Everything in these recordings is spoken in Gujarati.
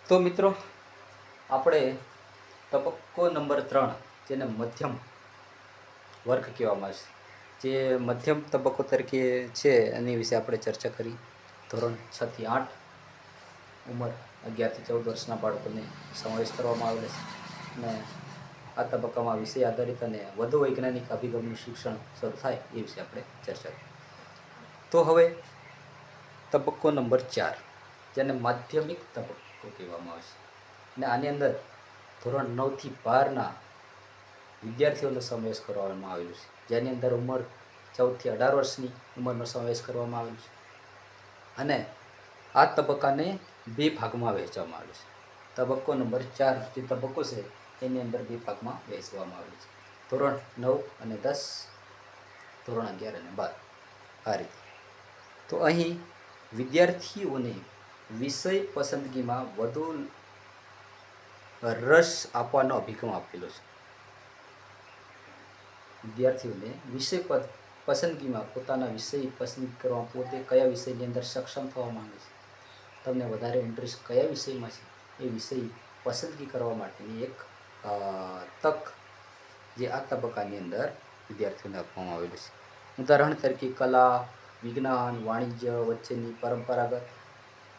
તો મિત્રો આપણે તબક્કો નંબર 3 જેને મધ્યમ વર્ગ કહેવામાં આવે છે, જે મધ્યમ તબક્કો તરીકે છે એની વિશે આપણે ચર્ચા કરી. ધોરણ 6 થી 8 ઉંમર 11 થી 14 વર્ષના બાળકોને સમાવેશ કરવામાં આવેલો છે અને આ તબક્કામાં વિષય આધારિત અને વધુ વૈજ્ઞાનિક અભિગમનું શિક્ષણ શરૂ થાય એ વિશે આપણે ચર્ચા કરી. તો હવે તબક્કો નંબર 4 જેને માધ્યમિક તબક્કો કહેવામાં આવે છે અને આની અંદર ધોરણ 9 થી 12ના વિદ્યાર્થીઓનો સમાવેશ કરવામાં આવેલો છે, જેની અંદર ઉંમર 14 થી 18 વર્ષની ઉંમરનો સમાવેશ કરવામાં આવેલો છે અને આ તબક્કાને બે ભાગમાં વહેંચવામાં આવેલો છે. તબક્કો નંબર 4 જે તબક્કો છે એની અંદર બે ભાગમાં વહેંચવામાં આવેલો છે, ધોરણ 9 અને 10, ધોરણ 11 અને 12 આ રીતે. તો અહીં વિદ્યાર્થીઓને વિષય પસંદગીમાં વધુ રસ આપવાનો અભિગમ આપેલો છે. વિદ્યાર્થીઓને વિષય પસંદગીમાં પોતાના વિષય પસંદ કરવા, પોતે કયા વિષયની અંદર સક્ષમ થવા માંગે છે, તમને વધારે ઇન્ટરેસ્ટ કયા વિષયમાં છે એ વિષય પસંદગી કરવા માટેની એક તક જે આ તબક્કાની અંદર વિદ્યાર્થીઓને આપવામાં આવેલી છે. ઉદાહરણ તરીકે કલા, વિજ્ઞાન, વાણિજ્ય વચ્ચેની પરંપરાગત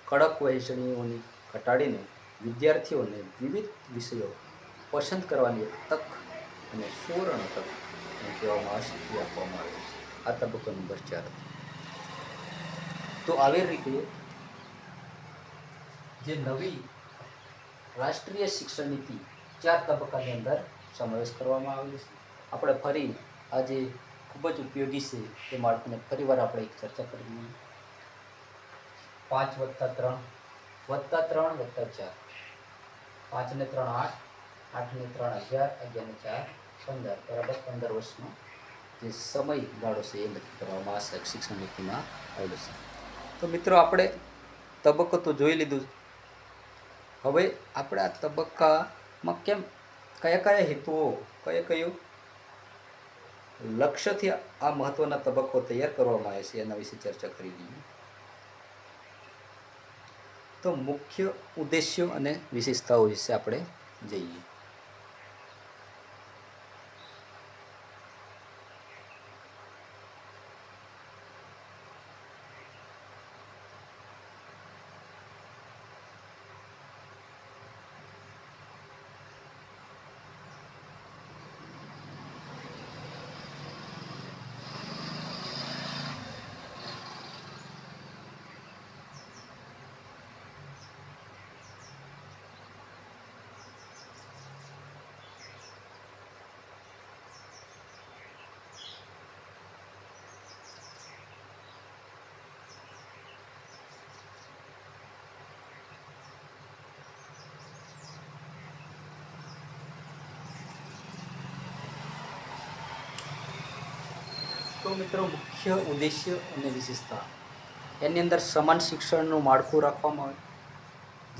કડક વહેંચણીઓની ઘટાડીને વિદ્યાર્થીઓને વિવિધ વિષયો પસંદ કરવાની એક તક અને સુવર્ણ તક કહેવામાં આવે છે એ આપવામાં આવે છે. આ તબક્કો નંબર 4. તો આવી રીતે જે નવી રાષ્ટ્રીય શિક્ષણ નીતિ 4 તબક્કાની અંદર સમાવેશ કરવામાં આવેલો છે. આપણે ફરી આજે ખૂબ જ ઉપયોગી છે એ માળખાને ફરીવાર આપણે એક ચર્ચા કરી. 5 + 3 + 3 + 4, 5 ને 3 8, 8 ને 3 11, 11 ને 4 15 બરાબર 15 વર્ષનો જે સમયગાળો છે એ નક્કી કરવામાં આ શિક્ષણ નીતિમાં આવેલો છે. તો મિત્રો આપણે તબક્કો તો જોઈ લીધું. હવે આપણે આ તબક્કામાં કયા કયા હેતુઓ, કયું લક્ષ્યથી આ મહત્વના તબક્કો તૈયાર કરવામાં આવે છે એના વિશે ચર્ચા કરી લઈએ. તો મુખ્ય ઉદ્દેશ્યો અને વિશેષતાઓ વિશે આપણે જઈએ. તો મિત્રો મુખ્ય ઉદ્દેશ્ય અને વિશેષતા એની અંદર સમાન શિક્ષણનું માળખું રાખવામાં આવે,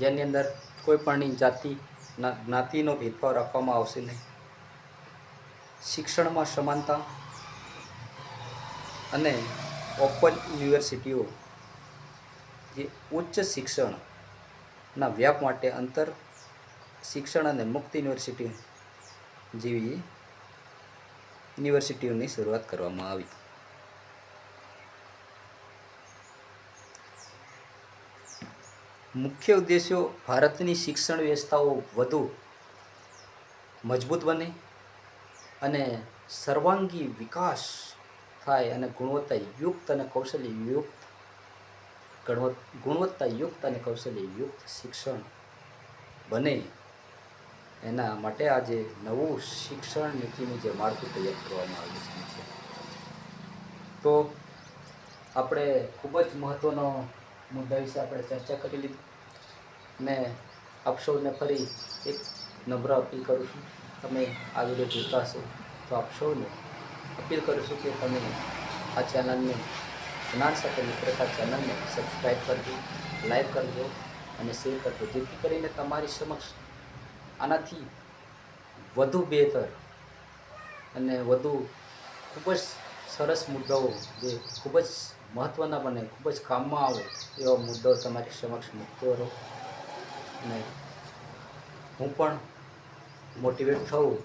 જેની અંદર કોઈ પણની જ્ઞાતિનો ભેદભાવ રાખવામાં આવશે નહીં. શિક્ષણમાં સમાનતા અને ઓપન યુનિવર્સિટીઓ જે ઉચ્ચ શિક્ષણના વ્યાપ માટે અંતર શિક્ષણ અને મુક્ત યુનિવર્સિટી જેવી યુનિવર્સિટીઓની શરૂઆત કરવામાં આવી. મુખ્ય ઉદ્દેશો ભારતની શિક્ષણ વ્યવસ્થાઓ વધુ મજબૂત બને અને સર્વાંગી વિકાસ થાય અને ગુણવત્તાયુક્ત અને કૌશલ્યયુક્ત શિક્ષણ બને, એના માટે આજે નવું શિક્ષણ નીતિનું જે માળખું તૈયાર કરવામાં આવ્યું છે. તો આપણે ખૂબ જ મહત્ત્વનો મુદ્દા વિશે આપણે ચર્ચા કરી લીધી ને આપ સૌને ફરી એક નમ્ર અપીલ કરું છું, તમે આ વિડીયો જોતા હશો તો આપ સૌને અપીલ કરું છું કે તમે આ ચેનલને, જ્ઞાન સાથે મિત્રતા ચેનલને સબસ્ક્રાઈબ કરજો, લાઈક કરજો અને શેર કરજો, જેથી કરીને તમારી સમક્ષ આનાથી વધુ બહેતર અને વધુ ખૂબ જ સરસ મુદ્દાઓ જે ખૂબ જ મહત્ત્વના બને, ખૂબ જ કામમાં આવે એવા મુદ્દાઓ તમારી સમક્ષ મૂકતો રહો. અને હું પણ મોટિવેટ થઉં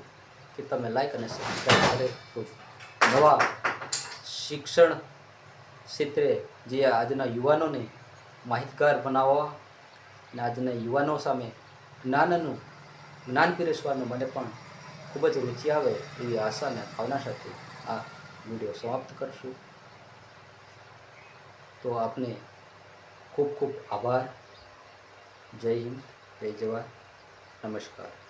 કે તમે લાઈક અને સબસ્ક્રાઈબ કરે તો નવા શિક્ષણ ક્ષેત્રે જે આજના યુવાનોને માહિતગાર બનાવવા અને આજના યુવાનો સામે જ્ઞાન પીરસવાનું મને પણ ખૂબ જ રુચિ આવે એવી આશા અને ભાવના સાથે આ વિડીયો સમાપ્ત કરશું. તો આપને ખૂબ ખૂબ આભાર. જય હિન્દ, જય જવાન, નમસ્કાર.